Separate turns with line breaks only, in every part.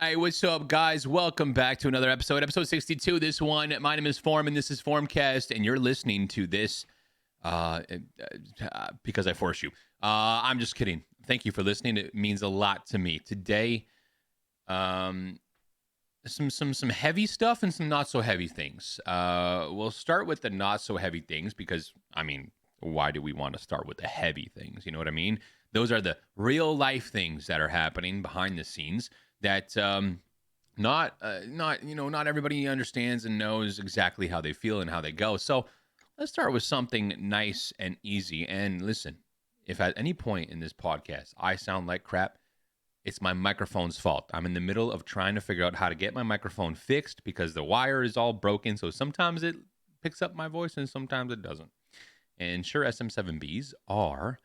Hey, what's up, guys? Welcome back to another episode 62. This one, my name is Form, and this is Formcast, and you're listening to this because I forced you. I'm just kidding. Thank you for listening. It means a lot to me. Today, some heavy stuff and some not so heavy things. We'll start with the not so heavy things because, I mean, why do we want to start with the heavy things? You know what I mean? Those are the real life things that are happening behind the scenes that not everybody understands and knows exactly how they feel and how they go. So let's start with something nice and easy. And listen, if at any point in this podcast I sound like crap, it's my microphone's fault. I'm in the middle of trying to figure out how to get my microphone fixed because the wire is all broken. So sometimes it picks up my voice and sometimes it doesn't. And sure, SM7Bs are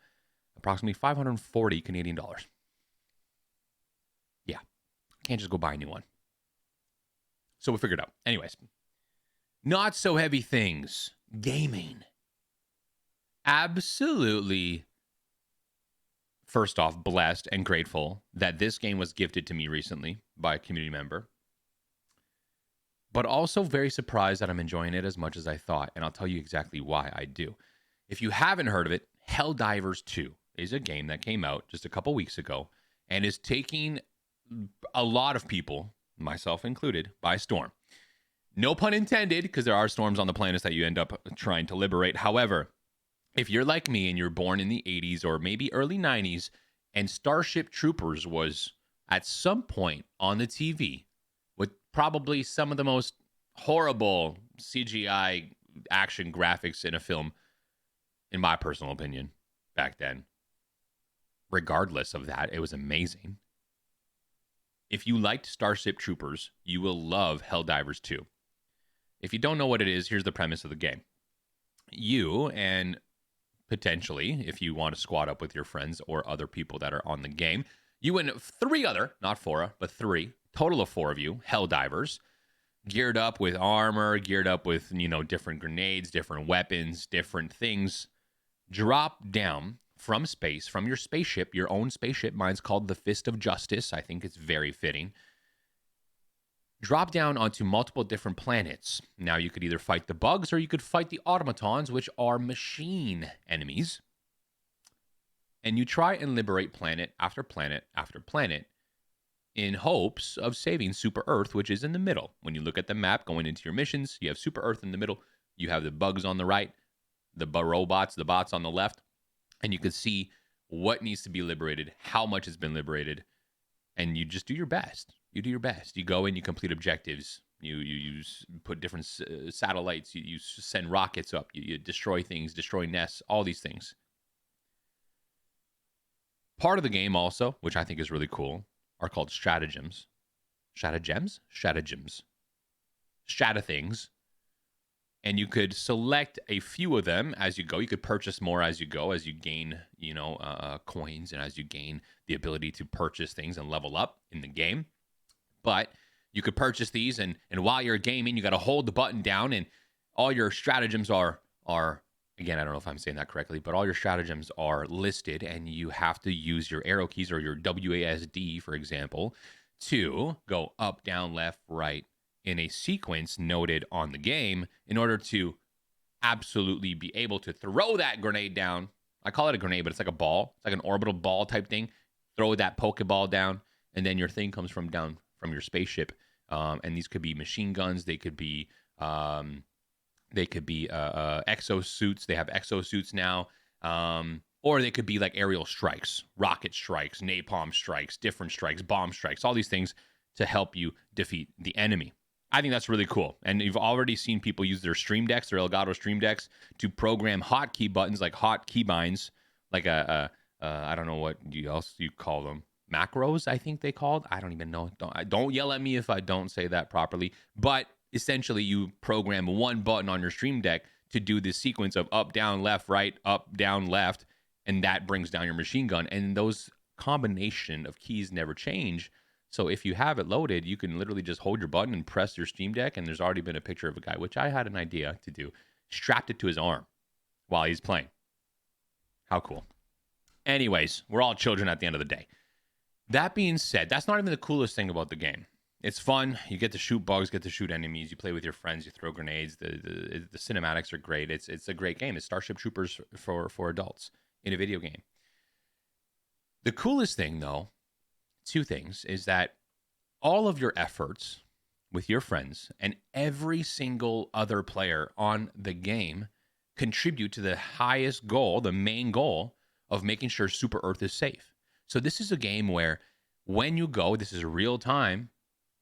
approximately 540 Canadian dollars. Yeah, can't just go buy a new one. So we figured it out. Anyways, not so heavy things. Gaming. Absolutely. First off, blessed and grateful that this game was gifted to me recently by a community member. But also very surprised that I'm enjoying it as much as I thought. And I'll tell you exactly why I do. If you haven't heard of it, HELLDIVERS 2 is a game that came out just a couple weeks ago and is taking a lot of people, myself included, by storm. No pun intended, because there are storms on the planet that you end up trying to liberate. However, if you're like me and you're born in the 80s or maybe early 90s and Starship Troopers was at some point on the TV with probably some of the most horrible CGI action graphics in a film, in my personal opinion, back then, regardless of that, it was amazing. If you liked Starship Troopers, you will love HELLDIVERS 2. If you don't know what it is, here's the premise of the game. You and potentially, if you want to squad up with your friends or other people that are on the game, you and three other, not four, but three, total of four of you, HELLDIVERS, geared up with armor, geared up with, different grenades, different weapons, different things, drop down from space, from your spaceship, your own spaceship. Mine's called the Fist of Justice. I think it's very fitting. Drop down onto multiple different planets. Now, you could either fight the bugs or you could fight the automatons, which are machine enemies. And you try and liberate planet after planet after planet in hopes of saving Super Earth, which is in the middle. When you look at the map going into your missions, you have Super Earth in the middle. You have the bugs on the right, the robots, the bots on the left. And you can see what needs to be liberated, how much has been liberated, and you just do your best. You do your best. You go in, you complete objectives. You put different satellites. You send rockets up. You destroy things, destroy nests, all these things. Part of the game also, which I think is really cool, are called stratagems. Stratagems? Strata things. And you could select a few of them as you go. You could purchase more as you go, as you gain, coins, and as you gain the ability to purchase things and level up in the game. But you could purchase these, and while you're gaming, you got to hold the button down, and all your stratagems are again, I don't know if I'm saying that correctly, but all your stratagems are listed, and you have to use your arrow keys or your WASD, for example, to go up, down, left, right, in a sequence noted on the game in order to absolutely be able to throw that grenade down. I call it a grenade, but it's like a ball. It's like an orbital ball type thing. Throw that Pokeball down, and then your thing comes from down from your spaceship. And these could be machine guns. They could be exosuits. They have exosuits now. Or they could be like aerial strikes, rocket strikes, napalm strikes, different strikes, bomb strikes, all these things to help you defeat the enemy. I think that's really cool. And you've already seen people use their Stream Decks, their Elgato Stream Decks, to program hotkey buttons like hot keybinds, like I don't know what else you call them. Macros, I think they called. I don't even know. Don't yell at me if I don't say that properly. But essentially, you program one button on your Stream Deck to do this sequence of up, down, left, right, up, down, left, and that brings down your machine gun. And those combination of keys never change. So if you have it loaded, you can literally just hold your button and press your Steam Deck, and there's already been a picture of a guy, which I had an idea to do, strapped it to his arm while he's playing. How cool. Anyways, we're all children at the end of the day. That being said, that's not even the coolest thing about the game. It's fun. You get to shoot bugs, get to shoot enemies. You play with your friends. You throw grenades. The cinematics are great. It's a great game. It's Starship Troopers for adults in a video game. The coolest thing, though, two things, is that all of your efforts with your friends and every single other player on the game contribute to the highest goal, the main goal of making sure Super Earth is safe. So this is a game where when you go, this is real time.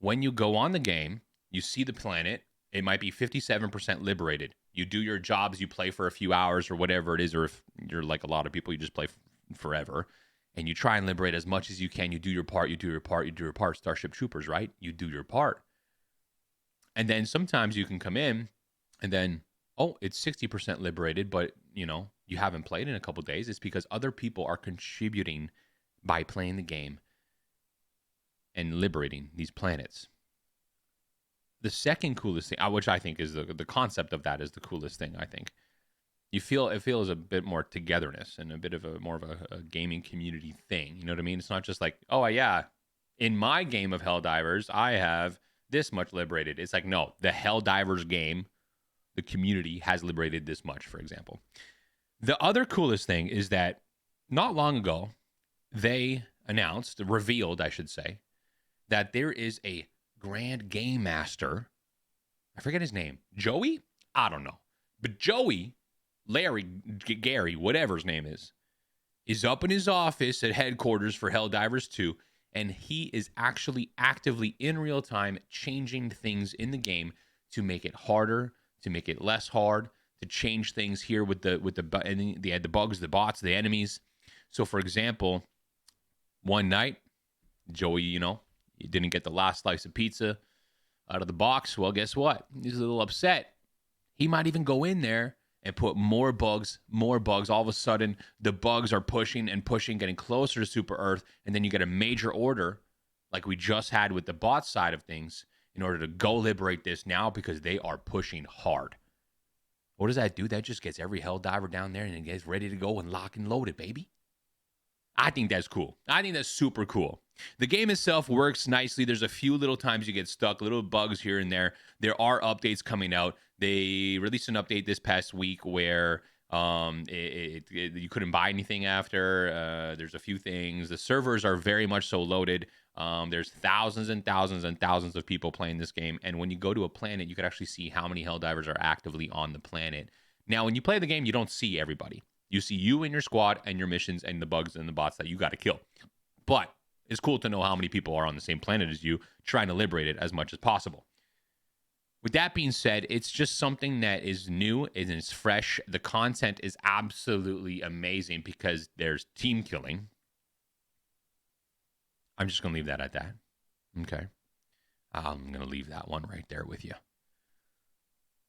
When you go on the game, you see the planet. It might be 57% liberated. You do your jobs, you play for a few hours or whatever it is, or if you're like a lot of people, you just play forever. And you try and liberate as much as you can. You do your part, you do your part, you do your part. Starship Troopers, right? You do your part. And then sometimes you can come in and then, oh, it's 60% liberated, but you haven't played in a couple days. It's because other people are contributing by playing the game and liberating these planets. The second coolest thing, which I think is the concept of that is the coolest thing, I think. It feels a bit more togetherness and a bit of more of a gaming community thing. You know what I mean? It's not just like, oh yeah, in my game of Helldivers, I have this much liberated. It's like, no, the Helldivers game, the community has liberated this much, for example. The other coolest thing is that not long ago, they revealed, I should say, that there is a Grand Game Master. I forget his name. Joey? I don't know. But Joey, Larry, Gary, whatever his name is up in his office at headquarters for Helldivers 2, and he is actually actively in real time changing things in the game to make it harder, to make it less hard, to change things here with the bugs, the bots, the enemies. So, for example, one night, Joey, he didn't get the last slice of pizza out of the box. Well, guess what? He's a little upset. He might even go in there and put more bugs. All of a sudden, the bugs are pushing and pushing, getting closer to Super Earth, and then you get a major order, like we just had with the bot side of things, in order to go liberate this now because they are pushing hard. What does that do? That just gets every Helldiver down there and gets ready to go and lock and load it, baby. I think that's cool. I think that's super cool. The game itself works nicely. There's a few little times you get stuck, little bugs here and there. There are updates coming out. They released an update this past week where you couldn't buy anything after. There's a few things. The servers are very much so loaded. There's thousands and thousands and thousands of people playing this game. And when you go to a planet, you can actually see how many Helldivers are actively on the planet. Now, when you play the game, you don't see everybody. You see you and your squad and your missions and the bugs and the bots that you got to kill. But it's cool to know how many people are on the same planet as you, trying to liberate it as much as possible. With that being said, it's just something that is new and it's fresh. The content is absolutely amazing because there's team killing. I'm just going to leave that at that. Okay. I'm going to leave that one right there with you.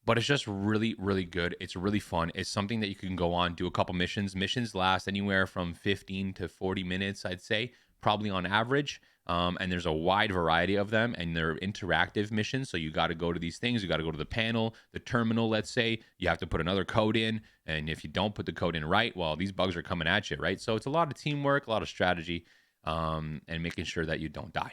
But it's just really, really good. It's really fun. It's something that you can go on, do a couple missions. Missions last anywhere from 15 to 40 minutes, I'd say, probably on average. And there's a wide variety of them, and they're interactive missions. So you got to go to these things. You got to go to the panel, the terminal, let's say. You have to put another code in. And if you don't put the code in right, well, these bugs are coming at you, right? So it's a lot of teamwork, a lot of strategy, and making sure that you don't die.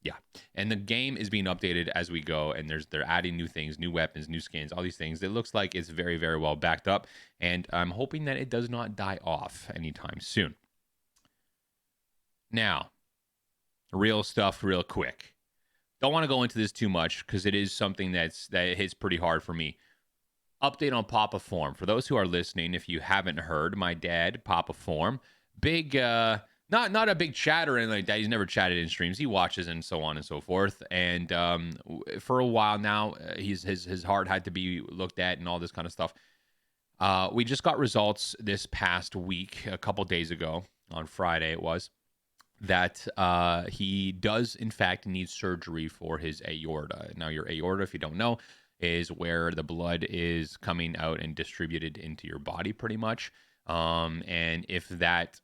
Yeah, and the game is being updated as we go, and they're adding new things, new weapons, new skins, all these things. It looks like it's very, very well backed up, and I'm hoping that it does not die off anytime soon. Now, real stuff real quick. Don't want to go into this too much because it is something that hits pretty hard for me. Update on Papa Form. For those who are listening, if you haven't heard, my dad, Papa Form, big... Not a big chatter and like that. He's never chatted in streams. He watches and so on and so forth. And for a while now, his heart had to be looked at and all this kind of stuff. We just got results this past week, a couple days ago, on Friday it was, that he does in fact need surgery for his aorta. Now your aorta, if you don't know, is where the blood is coming out and distributed into your body pretty much. And if that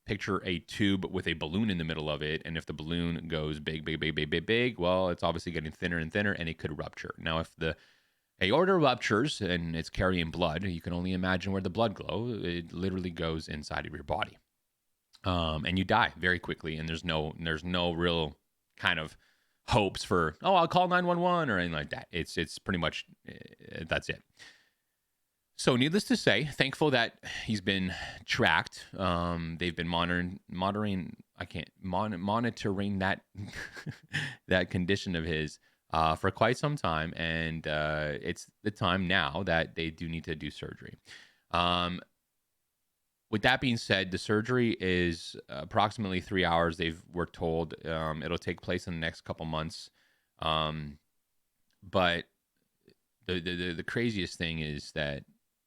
picture a tube with a balloon in the middle of it, and if the balloon goes big, well, it's obviously getting thinner and thinner, and it could rupture. Now, if the aorta ruptures and it's carrying blood, you can only imagine where the blood flow, it literally goes inside of your body. and you die very quickly, and there's no real kind of hopes for, oh, I'll call 911 or anything like that. It's pretty much that's it. So, needless to say, thankful that he's been tracked. They've been monitoring that that condition of his for quite some time, and it's the time now that they do need to do surgery. With that being said, the surgery is approximately 3 hours. We're told it'll take place in the next couple months, but the craziest thing is that,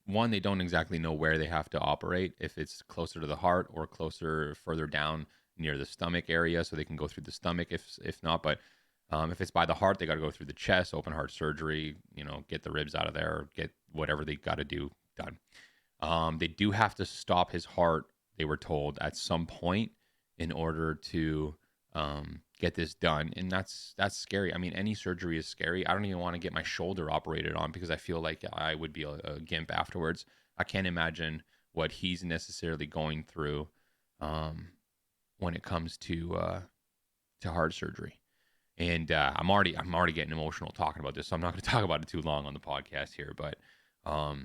one, they don't exactly know where they have to operate, if it's closer to the heart or further down near the stomach area, so they can go through the stomach if not. But if it's by the heart, they got to go through the chest, open heart surgery, get the ribs out of there, get whatever they got to do done. They do have to stop his heart, they were told, at some point in order to get this done. And that's scary. I mean, any surgery is scary. I don't even want to get my shoulder operated on because I feel like I would be a gimp afterwards. I can't imagine what he's necessarily going through when it comes to heart surgery. And I'm already getting emotional talking about this, so I'm not going to talk about it too long on the podcast here. But I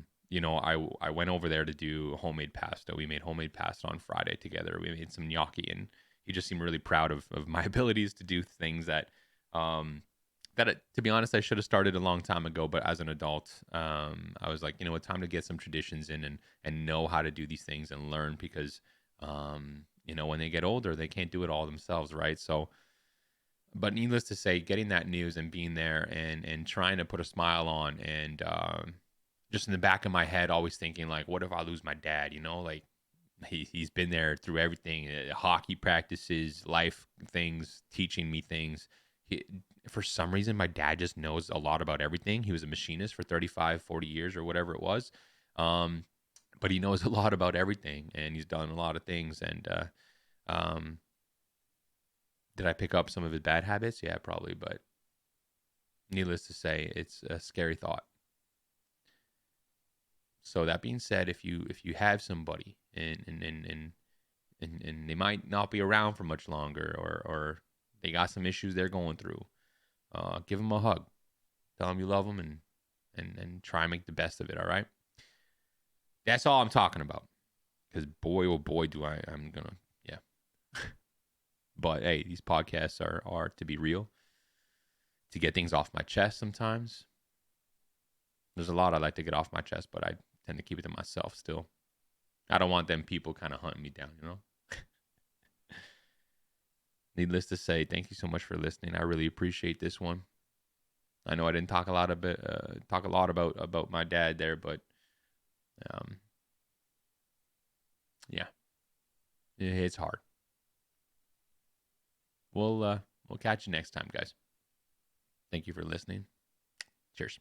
went over there to do homemade pasta. We made homemade pasta on Friday together. We made some gnocchi, and he just seemed really proud of my abilities to do things that, to be honest, I should have started a long time ago. But as an adult, I was like, it's time to get some traditions in and know how to do these things and learn, because, when they get older, they can't do it all themselves, right? So, but needless to say, getting that news and being there and trying to put a smile on, and just in the back of my head, always thinking, like, what if I lose my dad? Like, he's been there through everything, hockey practices, life things, teaching me things. For some reason, my dad just knows a lot about everything. He was a machinist for 35, 40 years or whatever it was. But he knows a lot about everything, and he's done a lot of things. And did I pick up some of his bad habits? Yeah, probably. But needless to say, it's a scary thought. So that being said, if you have somebody and they might not be around for much longer, or they got some issues they're going through, give them a hug, tell them you love them, and try and make the best of it. All right. That's all I'm talking about. Because boy, oh boy, I'm gonna, yeah. But hey, these podcasts are to be real, to get things off my chest sometimes. There's a lot I like to get off my chest, but I tend to keep it to myself still. I don't want them people kind of hunting me down, Needless to say, thank you so much for listening. I really appreciate this one. I know I didn't talk a lot about my dad there, but yeah, it's hard. We'll catch you next time, guys. Thank you for listening. Cheers.